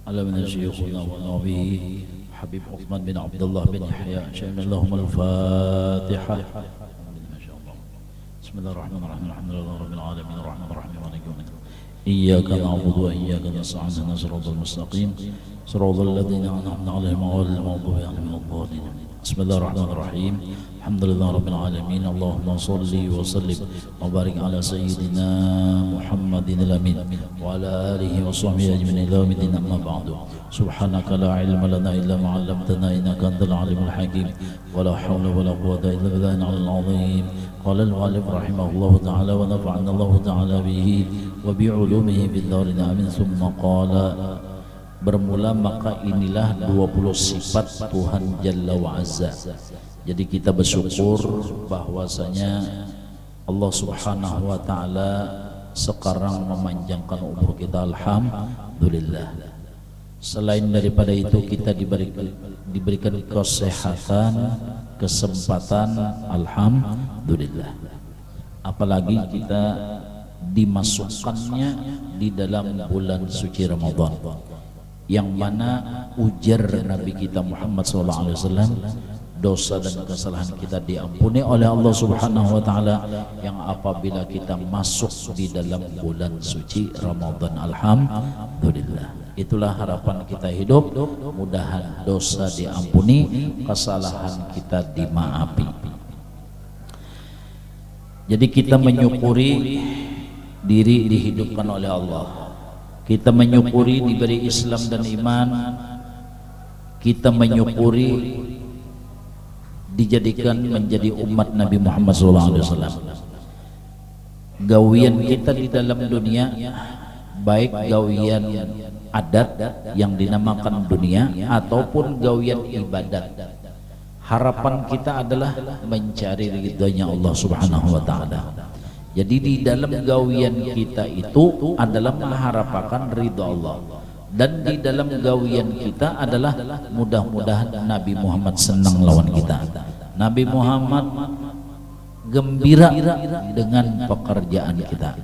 على من شيخنا ونبي حبيب عثمان بن عبد الله بن يحيى شهدنا اللهم الفاتحة. ما شاء الله. بسم الله الرحمن الرحيم الحمد لله رب العالمين الرحمن الرحيم مالك يوم الدين إياك نعبد وإياك نستعين اهدنا الصراط المستقيم صراط الذين أنعمت عليهم غير المغضوب عليهم ولا الضالين. بسم الله الرحمن الرحيم الحمد لله رب العالمين اللهم صل وسلم وبارك على سيدنا محمد الأمين وعلى آله وصحبه أجمعين إلى يوم الدين. أما بعد سبحانك لا علم لنا إلا ما علمتنا إنك أنت العليم الحكيم ولا حول ولا قوة إلا بالله العلي العظيم. قال المؤلف رحمه الله تعالى ونفعنا الله تعالى به وبعلومه في الدارين آمين. ثم قال bermula maka inilah 20 sifat Tuhan Jalla wa Azza. Jadi kita bersyukur bahwasanya Allah Subhanahu wa taala sekarang memanjangkan umur kita, alhamdulillah. Selain daripada itu kita diberikan kesehatan, kesempatan, alhamdulillah. Apalagi kita dimasukkannya di dalam bulan suci Ramadan, yang mana ujar Nabi kita Muhammad SAW, dosa dan kesalahan kita diampuni oleh Allah Subhanahu wa taala yang apabila kita masuk di dalam bulan suci Ramadan, alhamdulillah. Itulah harapan kita hidup, mudahan dosa diampuni, kesalahan kita dimaafi. Jadi kita menyukuri diri dihidupkan oleh Allah, kita menyukuri diberi Islam dan iman, kita menyukuri dijadikan menjadi umat Nabi Muhammad SAW. Gawian kita di dalam dunia, baik gawian adat yang dinamakan dunia ataupun gawian ibadat, harapan kita adalah mencari ridhonya Allah Subhanahu wa taala. Jadi di dalam gawian kita itu adalah mengharapkan ridha Allah, dan di dalam gawian kita adalah mudah-mudahan Nabi Muhammad senang lawan kita, Nabi Muhammad gembira dengan pekerjaan kita.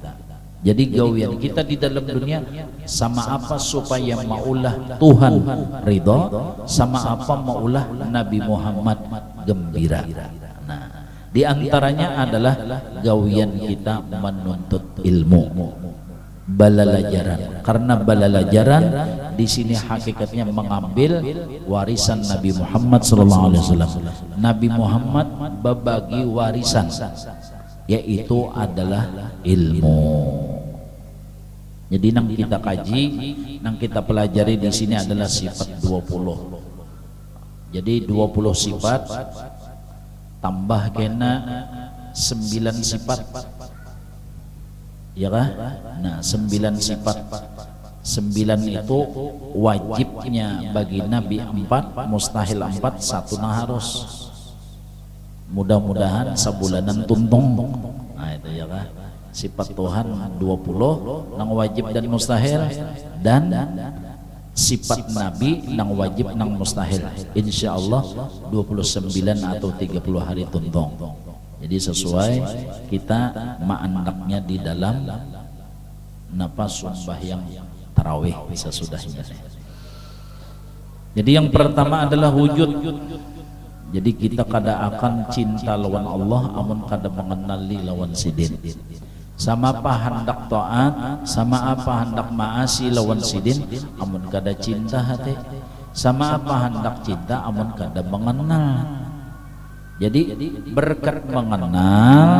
Jadi gawian kita di dalam dunia sama apa supaya maulah Tuhan ridha, sama apa maulah Nabi Muhammad gembira. Nah, di antaranya adalah gawian kita menuntut ilmu, balalajaran. Karena balalajaran di sini hakikatnya mengambil warisan Nabi Muhammad SAW. Nabi Muhammad berbagi warisan, yaitu adalah ilmu. Jadi nang kita kaji, nang kita pelajari di sini adalah sifat 20. Jadi 20 sifat tambah kena 9 sifat, ya kah? Nah, 9 sifat, 9 itu wajibnya bagi Nabi 4, mustahil 4, 1 nah harus. Mudah-mudahan sebulanan tuntung. Nah itu ya kah? Sifat Tuhan 20 nang wajib dan mustahil, dan sifat Nabi nang wajib nang mustahil. Insya Allah 29 atau 30 hari tuntung. Jadi sesuai kita ma'andaknya di dalam nafas sembahyang tarawih sesudahnya. Jadi yang pertama adalah wujud. Jadi kita kada akan cinta lawan Allah amun kada mengenali lawan sidin. Sama apa hendak taat, sama apa hendak maasi lawan sidin, amun kada cinta hati. Sama apa hendak cinta, amun kada mengenal. Jadi berkat mengenal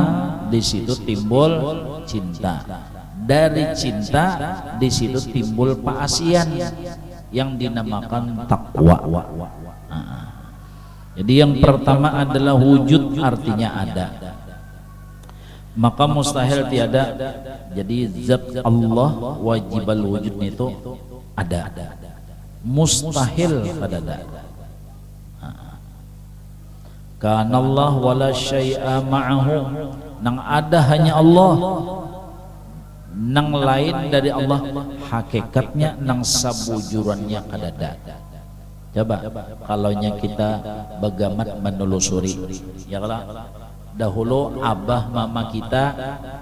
di situ timbul cinta. Dari cinta di situ timbul paasian yang dinamakan takwa. Jadi yang pertama adalah wujud, artinya ada. Maka mustahil tiada. Jadi zat Allah wajibal wujud itu ada. Mustahil ada. Kana Allah wala syai'a ma'ahu. Nang ada hanya Allah, nang lain dari Allah hakikatnya nang sabujurannya kadada. Coba kalaunya kita bagamat menelusuri, ya kalau dahulu abah mama kita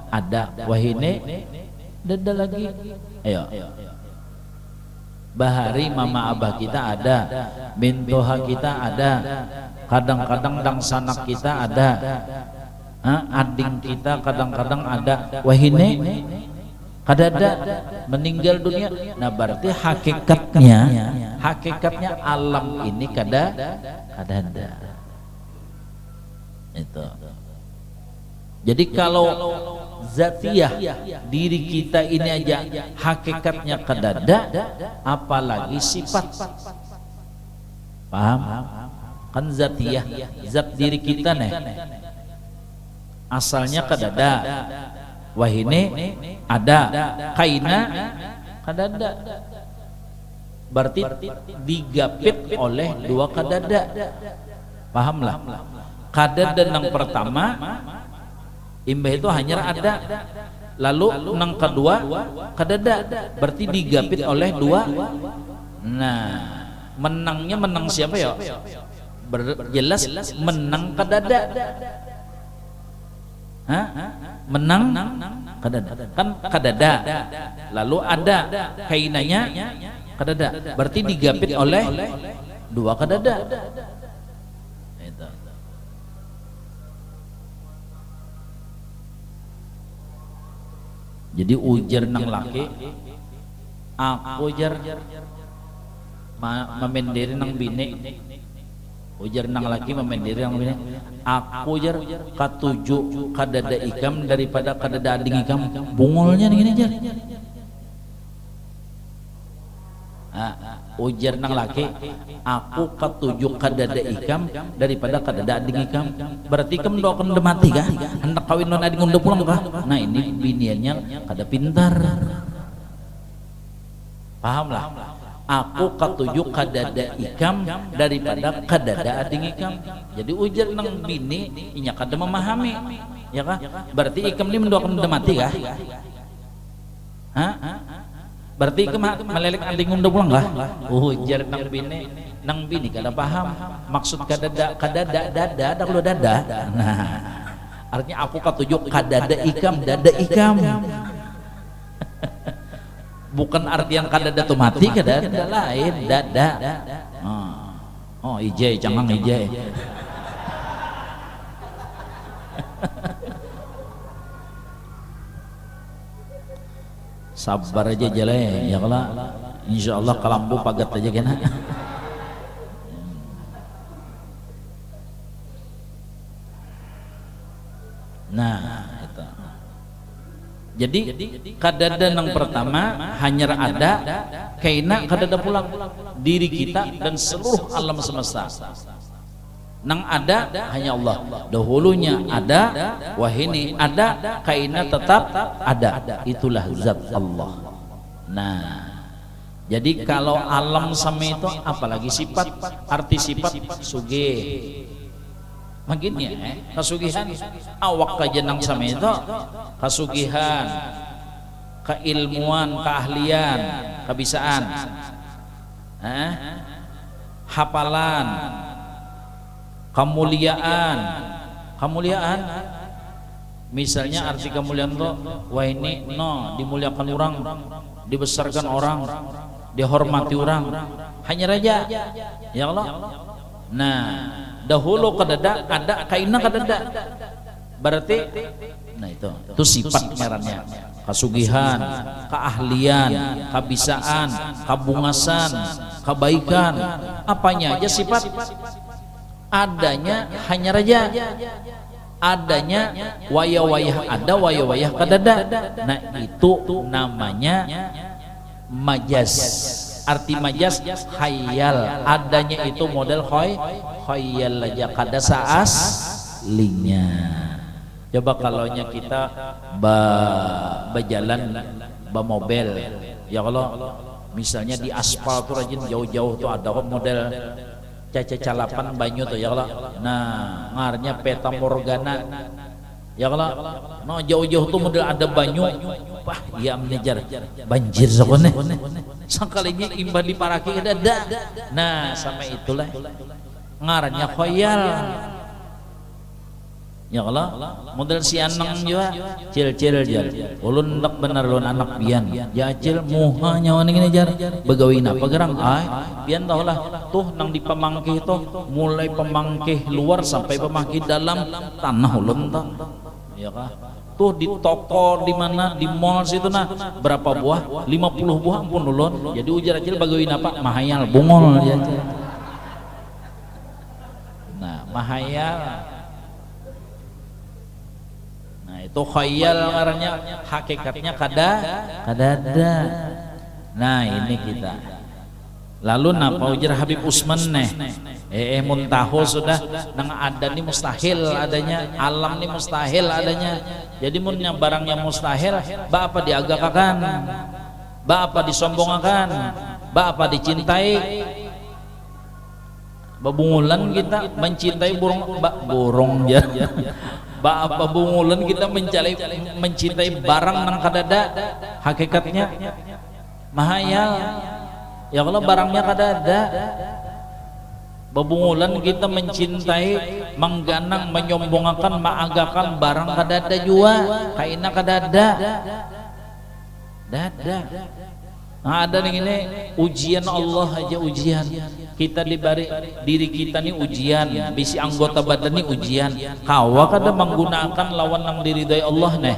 ada, wahine dada lagi, ayo bahari mama abah kita ada, bintoha kita ada, kadang-kadang dang sanak kita ada, ading kita kadang-kadang ada, wahine kadada meninggal dunia. Nah berarti hakikatnya alam ini kadada itu. Jadi kalau zatiyah diri kita ini aja hakikatnya kadada, apalagi sifat. Paham? Kan zatiyah, zat diri kita nih asalnya kadada, wahine ada, kaina kadada, berarti digapit oleh dua kadada. Pahamlah? Kadada yang pertama imbah itu hanya ada, lalu nang kedua kadada, berarti digapit oleh dua. Nah menangnya menang siapa ya? Jelas menang kadada. Menang kadada, kan kadada, lalu ada kainanya kadada, berarti digapit oleh dua kadada. Jadi ujar nang laki, aku ujar memendiri nang bini, ujar nang laki memendiri nang bini, aku ujar katuju kadada ikam daripada kadada ading ikam. Bungolnya nih gini jar. Ujar nang laki, aku katuju kadada ikam daripada kadada ading ikam. Berarti ikam doakan udah mati kah? Hendak kawin non ading udah pulang kah? Nah ini biniannya kada pintar. Pahamlah? Aku katuju kadada ikam daripada kadada ading ikam. Jadi ujar nang bini inya kada memahami, ya kah? Berarti ikam ini mendoakan udah mati kah? Berarti melelek ading udah pulang kah? Ujar nang bini kada paham maksud kadada dada kalau dada. Nah artinya aku katuju kadada ikam dada ikam. Bukan artian kadada tuh mati, kadada lain dada. Oh ijai jangan ijai. Sabar aja jale ya kalau insyaallah kalambu pagat aja kena. Nah itu. Jadi kadada yang pertama hanya ada, kaina kadada pulang diri kita dan seluruh alam semesta. Nang ada hanya Allah, dahulunya ada, wahini ada, kaina tetap ada, itulah zat Allah. Nah jadi kalau alam sama itu apalagi sifat, arti sifat sugih makin ya kasugihan awak kajenang sama itu, kasugihan, keilmuan, keahlian, kebisaan, hafalan, kemuliaan. Misalnya arti kemuliaan tuh wah ini dimuliakan orang, dibesarkan orang, dihormati orang, hanya raja ya Allah. Nah dahulu kadada ada, kaina kadada, berarti nah itu sifat ngarannya, kasugihan, keahlian, kebisaan, kabungasan, kebaikan, apanya aja sifat. Adanya hanya raja, adanya wayah-wayah ada, wayah-wayah kadada. Nah itu namanya majaz. Arti majaz khayal, adanya itu model khayal aja kada aslinya. Coba kalau kita berjalan mobil ya kalau misalnya di aspal tuh rajin jauh-jauh tuh ada model calapan banyu tuh ya kalau nah ngarnya peta morgana ya kalau no jauh-jauh tuh model ada banyu wah iya mengejar banjir sokone sekalinya imbah di paraki ada. Nah sama itulah ngarannya khoyal Ya Allah, model si anang juga cil-cil jar. Ulun ndak bener ulun anak pian. Ya cil muha nyawa ini jar. Begawina pagerang ai. Pian tau lah tuh nang di pemangkih tuh mulai pemangkih luar sampai pemangkih dalam tanah ulun tak. Ya kah? Tuh di toko di mana di mall situ nah berapa buah? 50 buah ampun ulun. Jadi ujar acil bagawina apa? Mahayal bungol ya. Nah, mahayal. Nah, itu khayal ngarannya, hakikatnya kadada. Nah, ini kita. Lalu napa ujar Habib Usman neh? Muntaho sudah nang ada nih mustahil adanya, alam nih mustahil adanya. Jadi munnya barangnya mustahil, ba apa diagakakan? Ba apa disombongakan? Ba apa dicintai? Babungulan kita mencintai burung ya. Ba apa bungulan kita mencintai barang nang kadada, hakikatnya mahayal. Ya kalau barangnya kadada. Babungulan kita mencintai, mengganang, menyombongkan, maagakan barang kadada jua, kaina kadada. Dada. Nah, ada nih ini ujian Allah aja ujian. Kita diberi diri kita nih ujian, bisi anggota badan nih ujian. Kawa kada menggunakan lawan nang diridai Allah nih.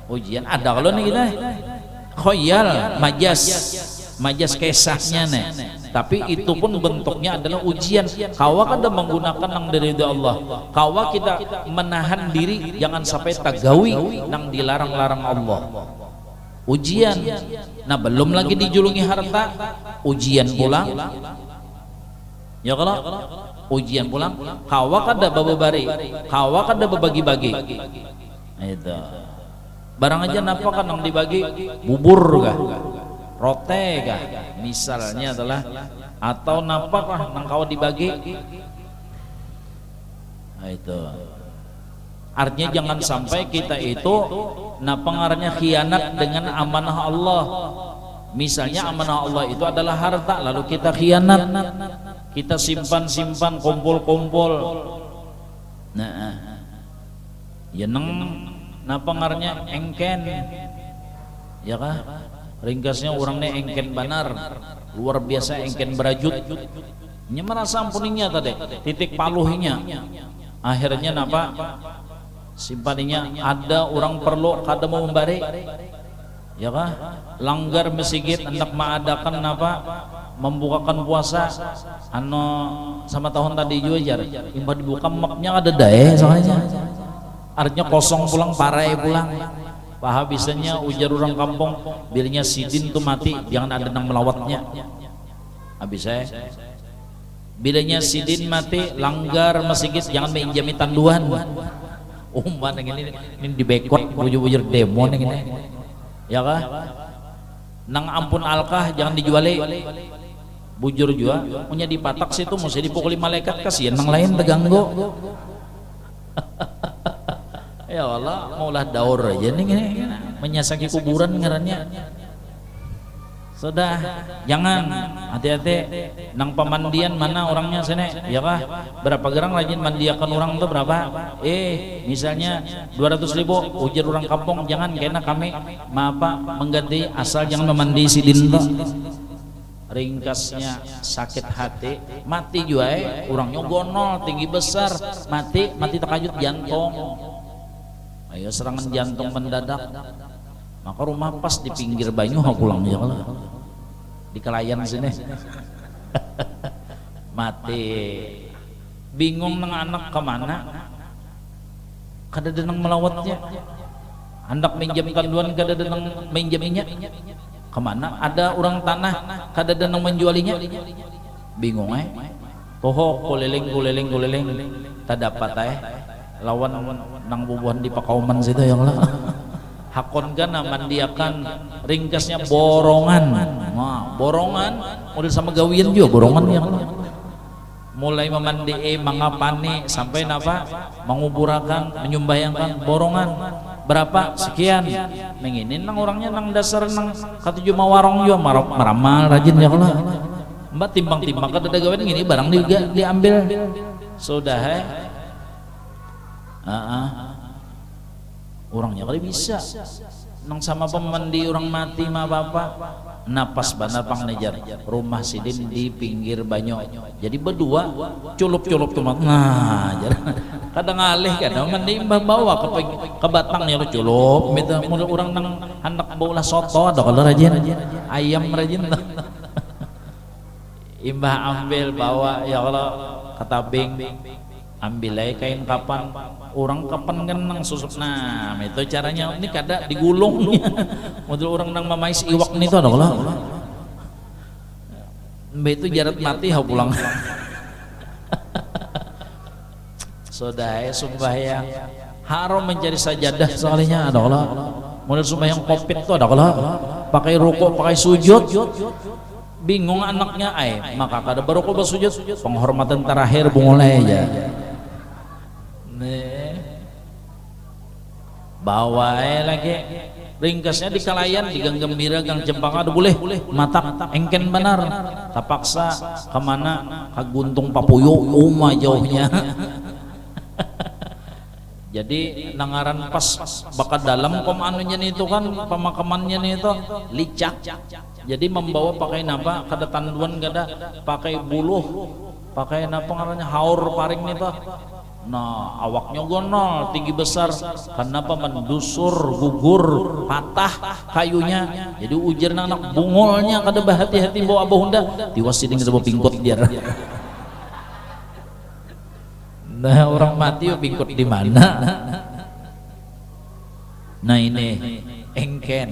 Ujian ada kalau nih kita. Khoyal, majas kisahnya nih. Tapi itu pun bentuknya adalah ujian. Kawa kada menggunakan nang diridai Allah. Kawa kita menahan diri jangan sampai tagawi nang dilarang-larang Allah. Ujian. Nah, belum lagi dijulungi harta, ujian pulang. Ya kalau ujian pulang, kawa kada bababari, kawa kada babagi-bagi. Itu. Barang aja napa kan yang dibagi? Bubur kah? Rote kah? Misalnya adalah atau napa kah nang kawa dibagi? Nah, itu. Artinya jangan sampai kita itu pengaruhnya khianat dengan amanah Allah. Misalnya amanah Allah itu adalah harta, lalu kita khianat, kita simpan-simpan, kumpul-kumpul. Nah, ya pengaruhnya engken, ya kah? Ringkasnya orangnya engken banar, luar biasa engken berajut. Nya merasa ampuninya tadi, titik paluhnya. Akhirnya napa? Simpaninya ada orang perlu kada mau memberi, ya kah? Langgar masjid hendak mengadakan apa? Membukakan puasa, sama tahun tadi juga jar. Imba dibuka maknya ada dae soalnya. Artinya kosong pulang, parai pulang. Paha bisanya ujar orang kampung, bilnya sidin tuh mati, jangan ada nang melawatnya. Habis saya. Bilanya sidin mati, langgar masjid jangan menjami tanduan. Umpan yang ini dibekot bujur-bujur demo yang ini, ya kah? Nang ampun alkah jangan dijuali, bujur juga punya dipatak situ mesti dipukuli malaikat, kasihan nang lain teganggo. Ya Allah, maulah daur aja nih ini menyasaki kuburan ngarannya. Sudah, jangan hati-hati nang pemandian mana orangnya sini, ya kah? Berapa gerang rajin mandiakan orang tuh berapa? Misalnya 200.000 ujar orang kampung, jangan karena kami mengganti asal jangan memandi si dinto. Ringkasnya sakit hati, mati juga orangnya gonol tinggi besar, mati terkajut jantung. Ayo serangan jantung mendadak. Maka rumah pas di pinggir banyu pulang ya kalau di Kelayan sini mati, bingung nang anak kemana, kada denang melawatnya, hendak minjam tanduan kada denang minjaminya kemana, ada orang tanah kada denang menjualinya, bingung poho kuliling tak dapat lawan nang bubuhan di Pakauman situ ya Allah. Hakon kan mandiakan ringkasnya borongan. Nah, borongan model sama gawian juga borongan ya. Mulai memandi mangapani sampai napa menguburakan menyumbayangkan borongan berapa sekian menginin nang orangnya nang dasar nang katujuh mawarong juga meramal rajin ya Allah. Mbak timbang-timbang kada gawean gini barang juga diambil sudah Orangnya kali bisa nang sama pemandi orang mati mah bapak napas benar pang nejar rumah sidin di pinggir banyo jadi berdua culup-culup tumat nah kadang alih kan mandi bawa ke batangnya lo culup minta mulut orang nang hendak bawa soto ada kalau rajin ayam rajin imbah ambil bawa ya Allah kata bing ambil aja kain kapan orang kapan genang susuk nah itu caranya ini kada digulung model orang nang mamais iwak nih tuh ada kalau mbak itu jarat mati hau pulang sodai sembahyang haram mencari sajadah soalnya ada kalau model sembahyang kopit tuh ada kalau pakai rukuk pakai sujud bingung anaknya maka kada berukuk bersujud penghormatan terakhir mulai aja bawa lagi ringkasnya di Kalayan di Gang Gembira Gang Cempaka ada boleh matak engken benar tapaksa kemana ke Guntung Papuyo jauhnya jadi nangaran pas bakat dalam anunya itu kan pemakamannya itu licak jadi membawa pakai napa kada tanduan kada pakai buluh pakai napa ngarannya haur paring nih tuh nah awaknya gonol tinggi besar kenapa mendusur gugur patah kayunya jadi ujar anak bungolnya kada bahati-hati bawa abah hunda tiwasiding sama pingkot dia nah orang mati pingkot di mana nah ini engken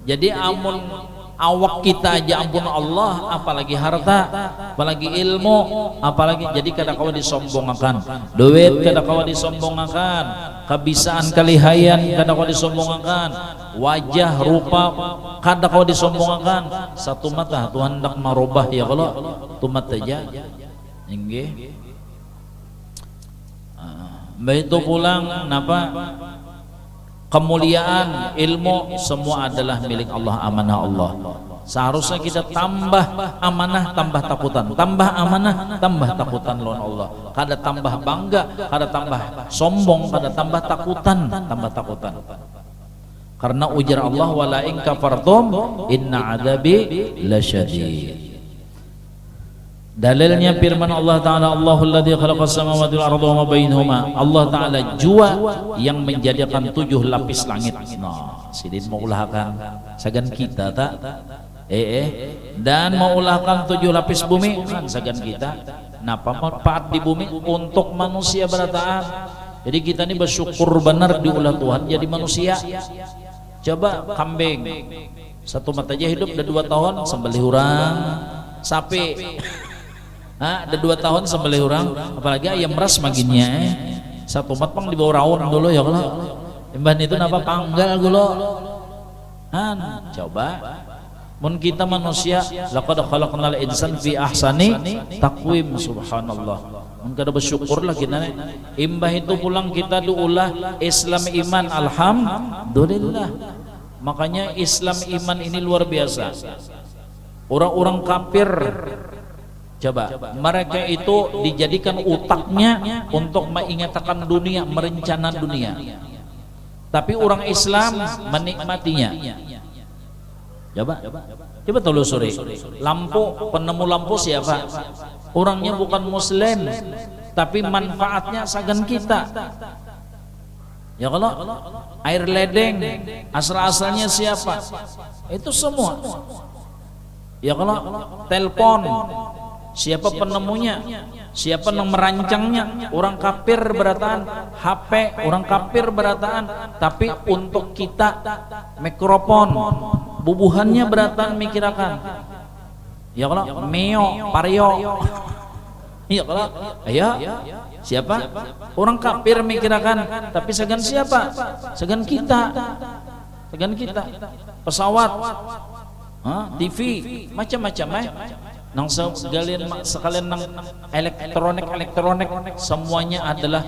jadi amun awak kita aja ampun Allah apalagi harta apalagi ilmu apalagi jadi kada kawa disombongakan duit kada kawa disombongakan kebisaan kalihayan kada kawa disombongakan wajah rupa kada kawa disombongakan satu mata Tuhan hendak marubah ya kalau tumat aja inggih begitu pulang napa kemuliaan ilmu semua adalah milik Allah amanah Allah seharusnya kita tambah amanah tambah takutan tambah amanah tambah takutan lawan Allah kada tambah bangga kada tambah sombong kada tambah takutan karena ujar Allah wala in kafartum inna adabi lasyadid dalilnya firman Allah Ta'ala Allahul ladzi khalaqas samawati wal arda wa ma bainahuma Allah Ta'ala jua yang menjadikan 7 lapis langit nah sidin mau ulahkan sagan kita tak dan mau ulahkan 7 lapis bumi kan sagan kita napa manfaat di bumi untuk manusia berataan jadi kita ini bersyukur benar diulah Tuhan jadi manusia coba kambing satu mata aja hidup udah 2 tahun sembelih orang sapi ada 2 tahun sembelih orang apalagi ayam ras maginnya satu mat pang di bawah raun dulu ya kalau imban itu napa panggal dulu coba mun kita manusia laqad khalaqnal insan fi ahsani taqwim subhanallah mun kada bersyukur lah kita imbah itu pulang kita diulah Islam iman alhamdulillah makanya Islam iman ini luar biasa orang-orang kafir coba mereka itu dijadikan utaknya untuk mengingatkan dunia merencana dunia tapi orang Islam menikmatinya coba telusuri lampu penemu lampu siapa orangnya bukan muslim tapi manfaatnya sagan kita ya kalau air ledeng asal-asalnya siapa itu semua ya kalau telepon siapa penemunya siapa yang merancangnya orang kafir berataan HP orang kafir berataan tapi untuk kita mikrofon bubuhannya berataan mikirakan ya kalau meo pario ya kalau siapa orang kafir mikirakan tapi segan siapa segan kita pesawat TV macam-macam nang sekalian nang elektronik semuanya adalah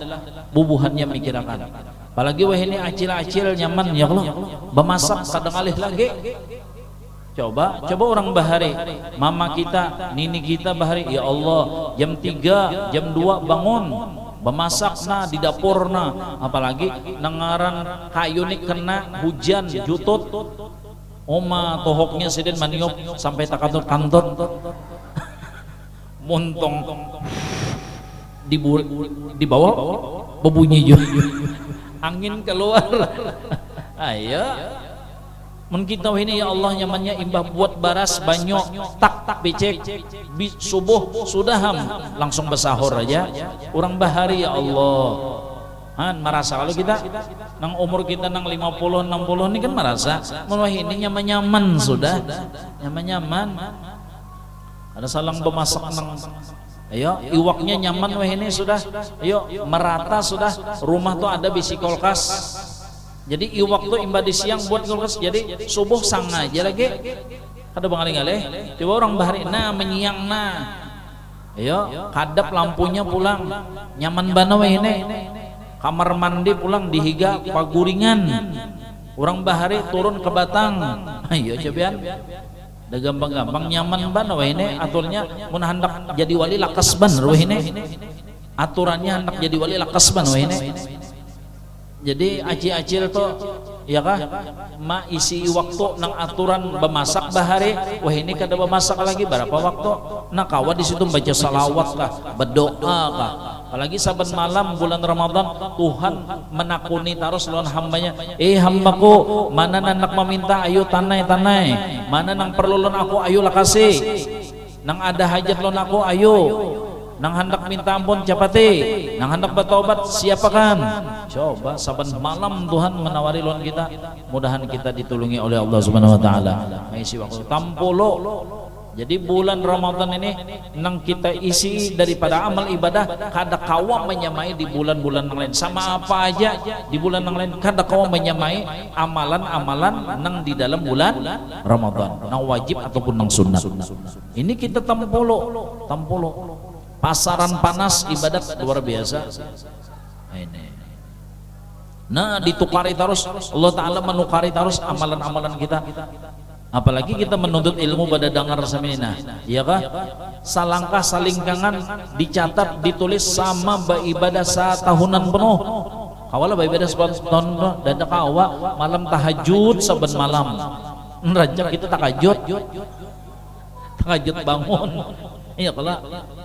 bubuhannya mikirakan apalagi wah ini acil-acil nyaman ya Allah bemasak kadang alih lagi coba orang bahari mama kita nini kita bahari ya Allah jam 3 jam 2 bangun bemasak na di dapur na, apalagi nangaran kayu nih kena hujan jutut oma tohoknya siden maniop sampai tak kantut montong di bawah berbunyi juga angin keluar. Ayo mun kita ini ya Allah nyamannya imbah buat baras banyak tak becek subuh sudah langsung bersahur aja orang bahari ya Allah. Merasa kalau kita nang umur kita nang 50 60 ini kan merasa mulai ini nyaman sudah nyaman ada salang bemasak nang ayo iwaknya nyaman wah ini sudah ayo merata sudah rumah tuh ada bisi kulkas jadi iwak tuh imba di siang buat kulkas jadi subuh sang aja lagi ada bangaling-alih coba orang bahari menyiang ayo kadap lampunya pulang nyaman bana wah ini kamar mandi pulang dihiga paguringan orang bahari turun ke batang ayo cobian da gampang-gampang nyaman ban wah ini aturnya mun hendak jadi wali lakas ban wah ini aturannya hendak jadi wali lakas ban wah ini jadi acil tuh ya kah ma isi waktu nang aturan bemasak bahari wah ini kada bemasak lagi berapa waktu nah kawa di situ baca salawat kah berdoa kah apalagi saban malam bulan Ramadan Tuhan menakuni terus lawan hambanya hambaku mana nak meminta ayo tanai mana nang perlu lon aku ayo lah kasih nang ada hajat lon aku ayo nang hendak minta ampun capati nang hendak bertobat siapakan coba saban malam Tuhan menawari lawan kita mudahan kita ditulungi oleh Allah Subhanahu wa taala isi waktu tampulo. Jadi bulan Ramadan ini nang kita isi daripada amal ibadah kada kawa menyamai di bulan-bulan yang lain sama apa aja di bulan yang lain kada kawa menyamai amalan-amalan nang di dalam bulan Ramadan nang wajib ataupun nang sunat ini kita tampulo pasaran panas ibadat luar biasa ini nah ditukari terus Allah Ta'ala menukari terus amalan-amalan kita apalagi kita menuntut ilmu pada dengar seminah ya kah salangkah salingkangan dicatat ditulis sama beribadah satahunan penuh kawala beribadah setahun penuh dan kawa malam tahajud saben malam ngerajak kita tahajud bangun iya kalau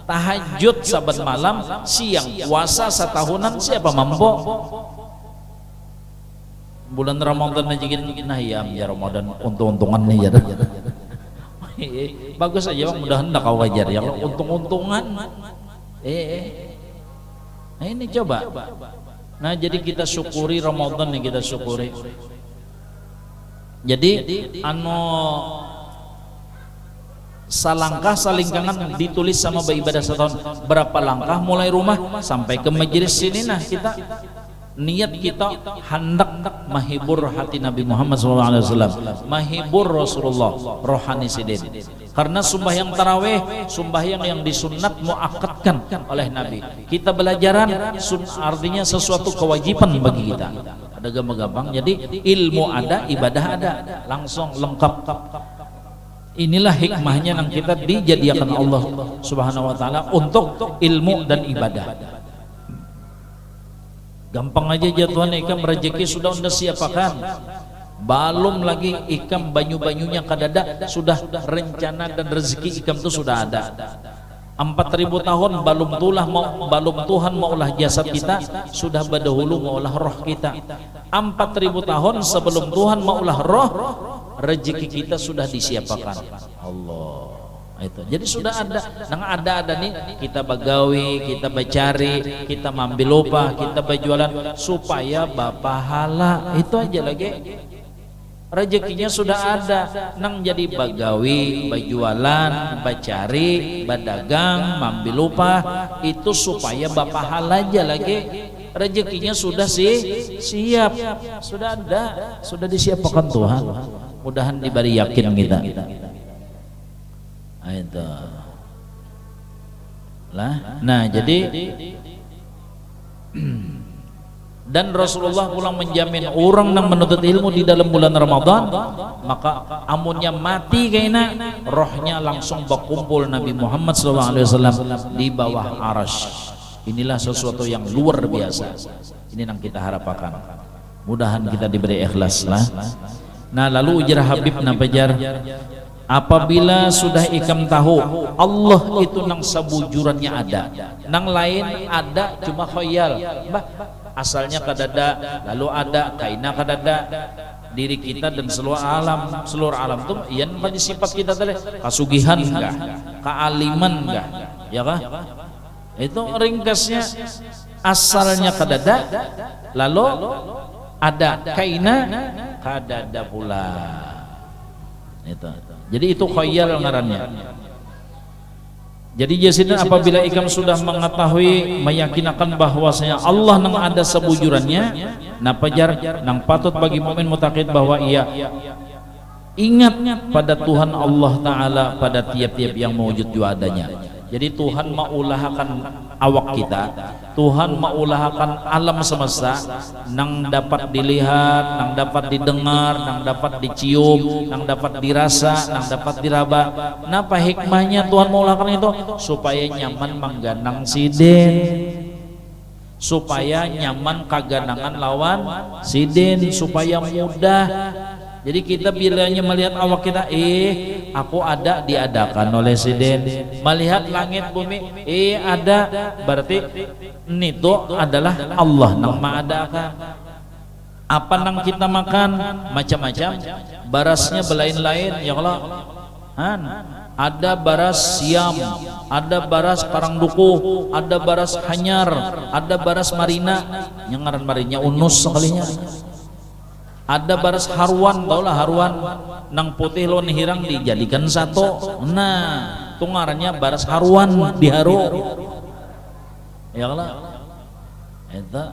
tahajud saben malam siang puasa satahunan siapa mampu bulan Ramadan aja ya Ramadan untung-untungan nih ya bagus aja bang mudah hendak kau wajar ya untung-untungan nah ini coba nah jadi kita syukuri Ramadan nih kita syukuri jadi salangkah salingkangan ditulis sama beribadah setahun berapa langkah mulai rumah sampai ke majelis sini nah kita niat kita hendak menghibur hati Nabi Muhammad SAW menghibur Rasulullah rohani sidin karena sembahyang tarawih sembahyang yang disunat muakkadkan oleh Nabi kita belajaran artinya sesuatu kewajiban bagi kita ada gampang-gampang jadi ilmu ada ibadah ada langsung lengkap inilah hikmahnya yang kita dijadikan Allah Subhanahu wa taala untuk ilmu dan ibadah gampang aja jatuhan ikam rezeki sudah anda siapakan belum lagi ikam banyu-banyunya kadada sudah rencana dan rezeki ikam itu sudah ada 4.000 tahun belum Tuhan maulah jasad kita sudah berdahulu maulah roh kita 4.000 tahun sebelum Tuhan maulah roh rezeki kita sudah disiapakan Allah itu jadi sudah ada nang ada nih kita bagawi kita bacari kita mambil upah kita berjualan supaya bapahala itu aja lagi rezekinya sudah ada nang jadi bagawi berjualan bacari berdagang mambil upah itu supaya bapahala aja lagi rezekinya sudah siap sudah ada sudah disiapkan Tuhan mudahan diberi yakin kita itu lah nah jadi dan Rasulullah pulang menjamin orang yang menuntut ilmu di dalam bulan Ramadan maka amunnya mati kayaknya rohnya langsung berkumpul Nabi Muhammad SAW di bawah arasy Inilah sesuatu yang luar biasa. Ini yang kita harapkan. Mudahan kita diberi ikhlas lah. Nah lalu ujar Habib napajar, apabila sudah ikam tahu Allah itu nang sabujurannya ada, nang lain ada cuma khayal. Bah, asalnya kadada, lalu ada kaina kadada. Diri kita dan seluruh alam tuh yang pada sifat kita tadi kasugihan enggak, kealiman enggak, ya kah? Itu ringkasnya, asalnya kadada, lalu ada kaina kadada pula. Itu. Jadi itu khayal ngarannya. Jadi jasina apabila ikam sudah mengetahui, meyakinakan bahwasanya Allah nang ada sebujurannya, napajar nang patut bagi mukmin mutaqid bahwa ia ingat pada Tuhan Allah Ta'ala pada tiap-tiap yang mewujud juga adanya. Jadi Tuhan mengulahkan awak kita, Tuhan mengulahkan alam semesta, nang dapat dilihat, nang dapat didengar, nang dapat dicium, nang dapat dirasa, nang dapat diraba. Napa hikmahnya Tuhan mengulahkan itu? Supaya nyaman mengganang siden, supaya nyaman kaganangan lawan siden, supaya mudah. Jadi kita bilanya melihat awak kita, aku ada, diadakan oleh siden. Melihat langit bumi, ada, berarti itu adalah Allah nang mengadakan. Apa nang kita makan macam-macam, barasnya belain-lain ya Allah. Ada baras siam, ada baras karangduku, ada baras hanyar, ada baras marina, yang ngaran marinya unus sekalinya. Ada baras harwan, taulah harwan nang putih lon hirang dijadikan satu. Nah, itu ngarannya baras harwan diharu. Ya Allah. Eta.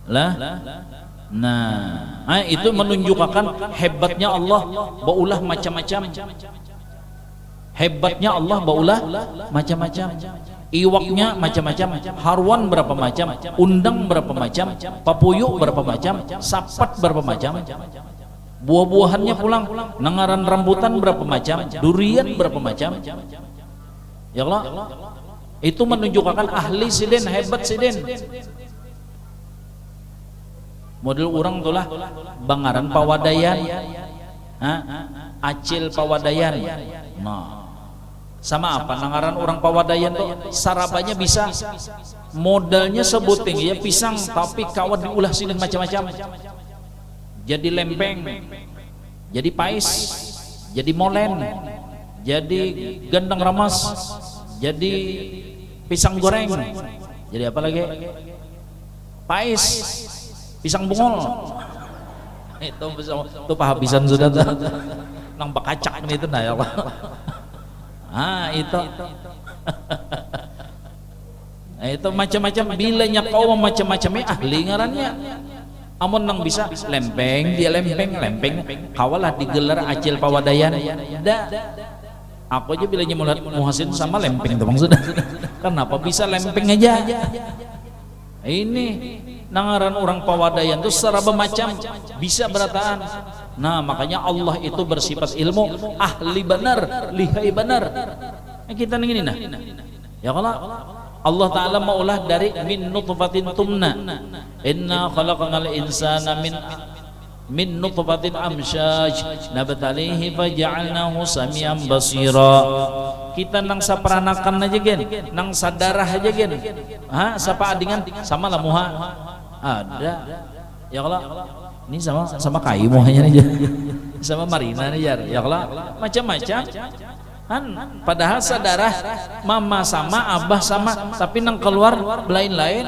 Lah. Nah, itu menunjukkan hebatnya Allah baulah macam-macam. Hebatnya Allah baulah macam-macam. Iwaknya macam-macam, harwan berapa macam, undang berapa macam, papuyuk berapa macam, sapat berapa macam, buah-buahannya pulang, nangaran rambutan berapa macam, durian berapa macam. Ya Allah, itu menunjukkan ahli siden, hebat siden. Model orang itulah Bangaran Pawadayan, Acil Pawadayan. Nah, sama apa nangaran orang Pawadayan tuh sarapannya bisa modalnya sebuting ya pisang tapi kawat diulah silih macam-macam, jadi lempeng, jadi pais, jadi molen, jadi gendang ramas, jadi pisang goreng, jadi apa lagi, pais, pisang bungol. Itu pahabisan sudah tuh nang bakacak itu nah ya Allah. Itu nah, itu macam-macam bilanya kau macam-macamnya ahli ngarannya. Amun nang bisa lempeng, dia lempeng kawalah digelar Acil Pawadayan. Aku aja bilanya melihat Muhasin sama lempeng itu bang sudah. Kenapa bisa lempeng aja? Ini nangaran orang Pawadayan itu seraba macam bisa berataan. Nah makanya Allah itu bersifat ilmu ahli benar, lihai benar. Kita ini nah ya Allah Ta'ala maulah dari min nutfatin tumna, inna khalaqnal insana min nutfatin amsyaj nabtalihi faja'alnahu samian basira. Kita nang saperanakan aja gen, nang sadarah aja gen, sapa adingan sama lah muha ada ya Allah. Ini sama kayu muhanya aja, sama marina nih ya Allah, macam-macam. Padahal sadarah mama sama abah sama, tapi nang keluar belain-lain,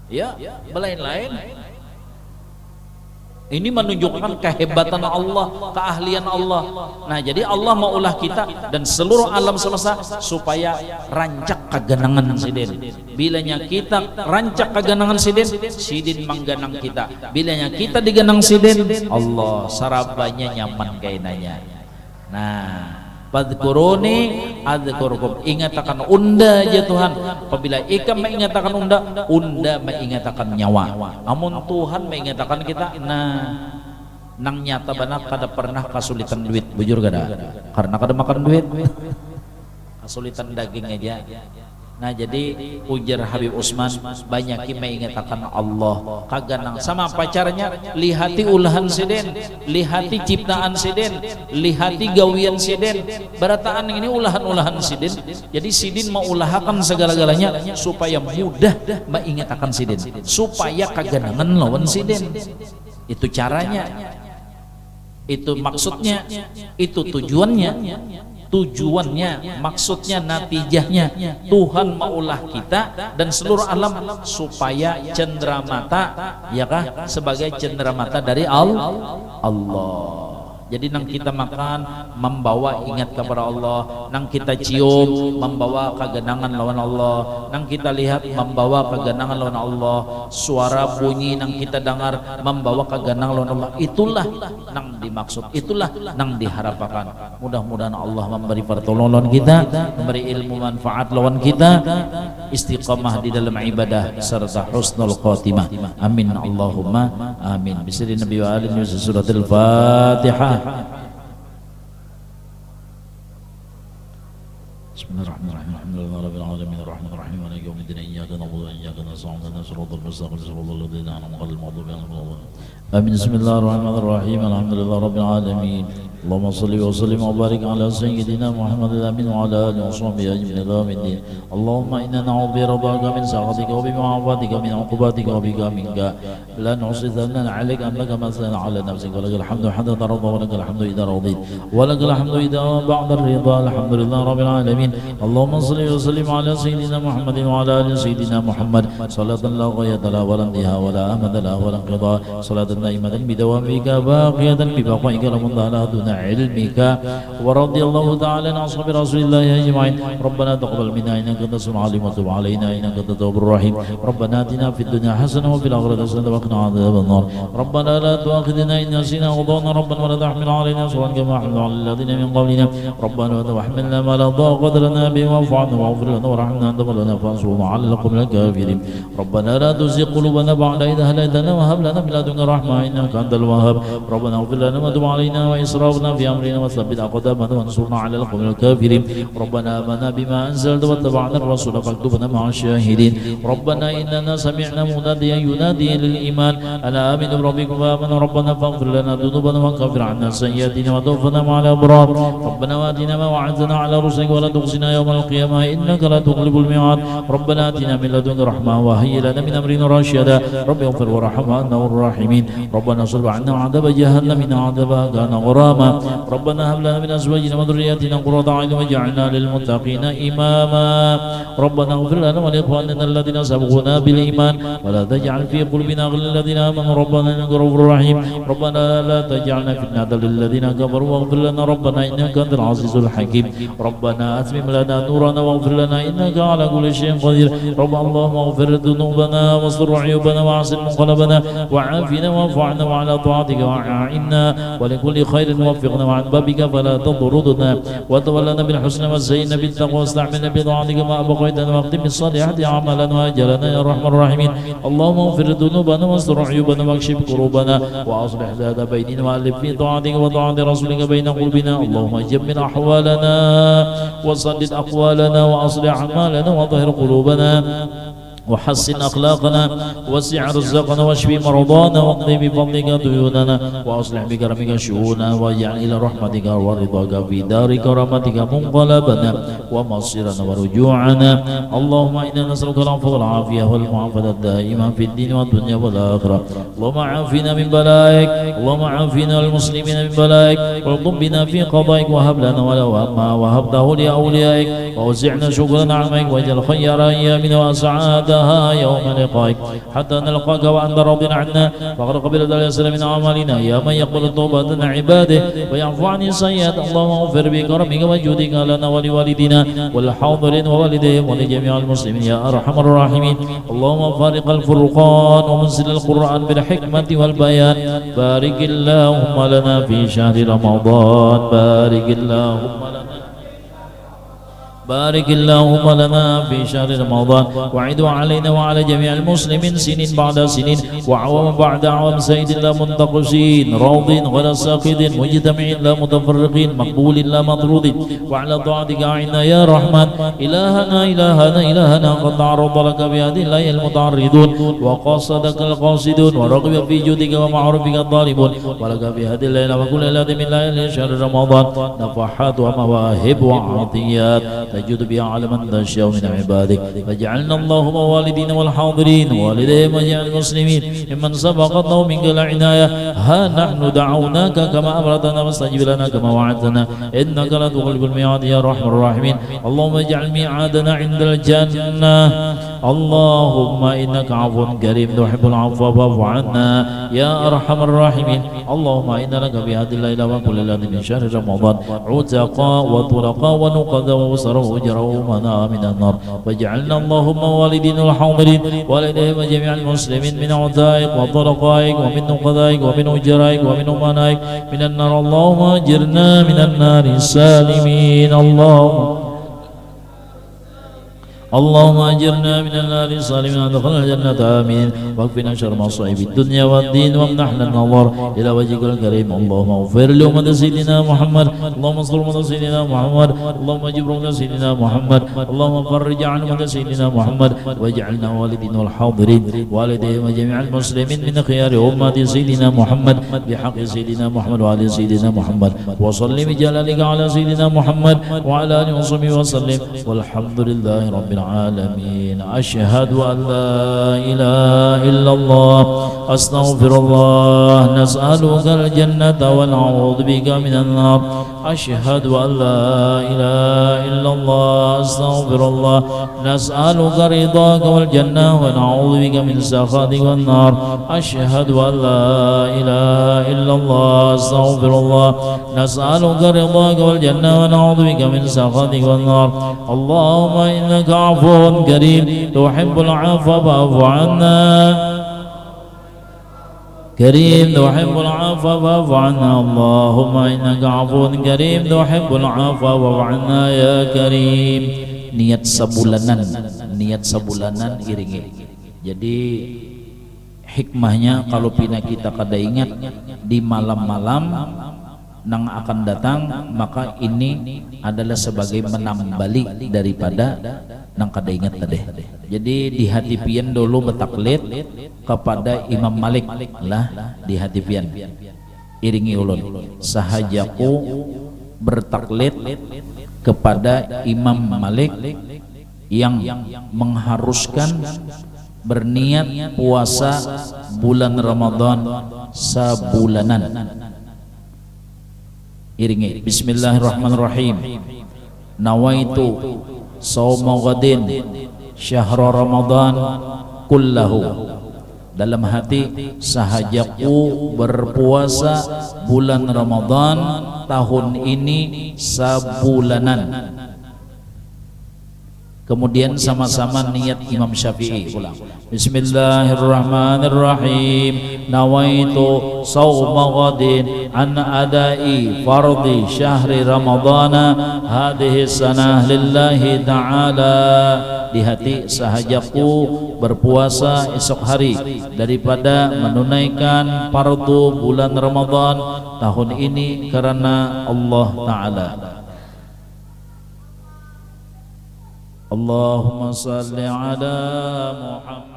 ya belain-lain. Ini menunjukkan kehebatan Allah, keahlian Allah. Nah jadi Allah maulah kita dan seluruh alam semesta supaya rancak kaganangan siden. Bilanya kita rancak kaganangan siden, siden mengganang kita. Bilanya kita diganang siden, Allah sarabanya nyaman kainanya. Nah, fadhkuruni adzkurkum, ingatakan unda aja Tuhan. Apabila ikam mengingatakan unda mengingatakan nyawa. Amun Tuhan mengingatakan kita, nah nang nyata banget kada pernah kesulitan duit, bujur kada, karena kada makan duit, kesulitan daging aja. Nah jadi ujar Habib Usman, banyak yang mengingatkan Allah kaganang sama pacarnya, lihati ulahan seden, lihati ciptaan seden, lihati gawian seden, barataan ini ulahan-ulahan seden. Jadi sidin mau ulahakan segala-galanya supaya mudah mengingatkan seden, supaya kaganangan lawan seden. Itu caranya, itu maksudnya, itu tujuannya, maksudnya, natijahnya. Tuhan maulah kita dan seluruh alam supaya cenderamata, ya kah, sebagai cenderamata dari Allah. Jadi nang kita makan membawa ingat kepada Allah, nang kita cium membawa kegenangan lawan Allah, nang kita lihat membawa kegenangan lawan Allah, suara bunyi nang kita dengar membawa kegenangan lawan Allah. Itulah nang dimaksud, itulah nang diharapkan. Mudah-mudahan Allah memberi pertolongan kita, memberi ilmu manfaat lawan kita, istiqamah di dalam ibadah serta husnul khotimah. Amin Allahumma amin. Bismillah Nabi wa alihi suratul Fatihah. Bismillahirrahmanirrahim. Alhamdulillahirabbil alamin arrahmanir rahim maliki yaumiddin iyyaka na'budu wa iyyaka nasta'in ihdinas siratal mustaqim siratal ladzina an'amta 'alaihim ghairil maghdubi 'alaihim waladdallin. Amin. Bismillahirrahmanirrahim. Alhamdulillahirabbil alamin. Allahumma shalli wa sallim wa barik ala sayyidina Muhammadin amin wa ala alihi wa sahbihi ajma'in. Allahumma inna na'udzu biridaka min sakhatika wa bi ma'afatika min 'uqubatika wa bika minka la nuhsi thanan 'alaika annaka ma sana 'ala nafsika wa lakal hamdu hatta tarda wa lakal hamdu idza radit wa lakal hamdu idza ba'da ar-ridha. Alhamdulillahirabbil alamin. Allahumma shalli wa sallim ala sayyidina Muhammadin wa ala ali sayyidina Muhammad salatan la ghayata la wa la intiha wa la amada la wa la qida salatan daimatan bidawamika baqiyatan bi baqaika la mudalla duna ilmika wa radiyallahu ta'ala an ashabi rasulillahi ajma'in. Rabbana taqabbal minna innaka antas samiul alim wa tub alaina innaka antat tawwabur rahim. Rabbana atina fid dunya hasanah wa fil akhirati hasanah wa qina adzaban nar. Rabbana la tu'akhidhna in nasina wa akhtana. Rabbana wa la tahmil alaina isran kama hamaltahu 'alal ladzina min qablina. Rabbana wa la tahmilna ma la taqata lana bihi wa'fu 'anna waghfir lana warhamna anta mawlana fansurna 'alal qawmil kafirin. Rabbana la tuzigh qulubana ba'da idh hadaytana wa hab lana min ladunka rahmah innaka antal wahhab. Rabbana ighfir lana wa tub 'alaina wa israfna في أمرنا وثبت أقدامنا وانصرنا على القوم الكافرين. ربنا آمنا بما أنزلت واتبعنا الرسول فاكتبنا مع الشاهدين. ربنا إننا سمعنا مناديا ينادي للإيمان ألا آمنوا بربكم فآمنوا. ربنا فاغفر لنا ذنوبنا وكفر عنا سيئاتنا وتوفنا مع الأبرار. ربنا وآتنا ما وعدتنا على رسلك ولا تخزنا يوم القيامة إنك لا تخلف الميعاد. ربنا آتنا من لدنك رحمة وهيئ لنا من أمرنا رشدا. رب اغفر وارحم وأنت خير الراحمين. ربنا صرف عنا عذاب جهنم إن عذابها كان غراما. ربنا هب لنا من أزواجنا وذرياتنا قرة أعين واجعلنا للمتقين إماما. ربنا اغفر لنا ولإخواننا الذين سبقونا بالإيمان ولا تجعل في قلوبنا غلا للذين آمنوا ربنا إنك رؤوف رحيم. ربنا لا تجعلنا فتنة للذين كفروا واغفر لنا ربنا إنك أنت العزيز الحكيم. ربنا أتمم لنا نورنا واغفر لنا إنك على كل شيء قدير. رب اللهم اغفر ذنوبنا واستر عيوبنا وأحسن منقلبنا وعافنا واعف عنا وعلى طاعتك وأعنا ولكل خير وفقنا وعن بابك فلا تطردنا وتولنا بالحسنى وزينا بالتقوى واستعملنا بطاعتك ما أبقيتنا واختم بالصالحات أعمالنا وأجلنا يا أرحم الراحمين. اللهم اغفر ذنوبنا واستر عيوبنا واكشف كروبنا وأصلح ذات بيننا وألف في طاعتك وطاعة رسولك بين قلوبنا. اللهم جمل أحوالنا وسدد أقوالنا وأصلح أعمالنا وطهر قلوبنا وحسن أخلاقنا وسع رزقنا واشف مرضانا واقضي بفضلك ديوننا وأصلح بكرمك شؤوننا واجعل إلى رحمتك ورضاك في دار كرامتك منقلبنا ومصيرنا ورجوعنا. اللهم إنا نسألك العفو والعافية والمعافاة الدائمة في الدين والدنيا والآخرة. اللهم عافنا من بلائك، اللهم عافنا المسلمين من بلائك واغضب بنا في قضائك وهب لنا ولو ما وهبته لأوليائك ووزعنا شكرا عليك واجعل خير أيامنا وأسعادها يوم لقائك حتى نلقاك وأنت راض عنا. فقد قبلت اليسر من أعمالنا يا من يقبل التوبة عن عباده ويعفو عن السيئات. اللهم اغفر بكرمك وجودك لنا ولوالدنا والحاضرين ووالديهم ولجميع المسلمين يا أرحم الراحمين. اللهم فارق الفرقان ومنزل القرآن بالحكمة والبيان. بارك اللهم لنا في شهر رمضان. بارك اللهم لنا بارك اللهم لنا في شهر رمضان وعد علينا وعلى جميع المسلمين سنين بعد سنين وعوام بعد عوام سيد لا منتقصين راض غير ساخط مجتمعين لا متفرقين مقبول لا مطرود وعلى طاعتك أعنا يا رحمن إلهنا قد تعرض لك بهذه الليل المتعرضون وقصدك القاصدون ورغب في جودك ومعروفك الطالبون ولك في هذه الليلة وكل ليلة من ليالي شهر رمضان نفحات ومواهب وعطيات تجد بها على من تشاء من عبادك فاجعلنا اللهم والدين والحاضرين والديهم وجميع المسلمين ممن سبقتنا منك العناية ها نحن دعوناك كما أمرتنا فاستجب لنا كما وعدتنا إنك لا تخلف الميعاد يا أرحم الراحمين اللهم اجعل ميعادنا عند الجنة اللهم إنك عفو كريم تحب العفو فاعف عنا يا أرحم الراحمين اللهم إن لك بهذه الليلة وكل ليلة من شهر رمضان عتقا وطرقا ونقذا ووسرا وجرا ومنع من النار واجعلنا اللهم والدين الحاضرين والديهم جميع المسلمين من عتائق وطرقائك ومن نقذائك ومن أجرائك ومن أمنائك من النار اللهم أجرنا من النار السالمين اللهم أجرنا من النار الصالمين ودخلنا الجنة آمين واكفنا شر مصائب الدنيا والدين وامنحنا النظر إلى وجهك الكريم اللهم اغفر لأمة سيدنا محمد اللهم انصر أمة سيدنا محمد اللهم اجبر أمة سيدنا محمد اللهم فرج عن أمة سيدنا محمد واجعلنا والدين والحاضرين والديهم وجميع المسلمين من خيار أمة سيدنا محمد بحق سيدنا محمد وعلى سيدنا محمد وصل بجلالك على سيدنا محمد وعلى آله وصحبه وسلم والحمد لله رب العالمين أشهد أن لا إله إلا الله أستغفر الله نسألك الجنة ونعوذ بك من النار أشهد أن لا إله إلا الله أستغفر الله نسألك رضاك والجنة ونعوذ بك من سخطك والنار أشهد أن لا إله إلا الله أستغفر الله نسألك رضاك والجنة ونعوذ بك من سخطك والنار اللهم إنك عفو كريم تحب العفو فاعف عنا كريم تحب العفو فاعف عنا اللهم إنك عفو كريم تحب العفو فاعف عنا يا كريم. Niat sabulanan iringi. Jadi hikmahnya kalau pina kita kada ingat di malam-malam nang akan datang, maka ini adalah sebagai menambali daripada nang kada ingat tadi. Jadi di hati pian dulu betaklid kepada Imam Malik lah, di hati pian iringi ulun sahajaku bertaklid kepada Imam Malik yang mengharuskan berniat puasa bulan Ramadan sabulanan. Iringi bismillahirrahmanirrahim. Nawaitu shauma ghadin syahra Ramadan kullahu. Dalam hati sahajaku berpuasa bulan Ramadan tahun ini sabulanan. Kemudian sama-sama niat Imam Syafi'i ulang. Bismillahirrahmanirrahim. Nawaitu shauma ghadin an adai fardhi syahri ramadhana hadhihi sanah lillahi ta'ala. Di hati sahajaku berpuasa esok hari daripada menunaikan fardu bulan Ramadan tahun ini karena Allah Ta'ala. Allahumma salli ala Muhammad.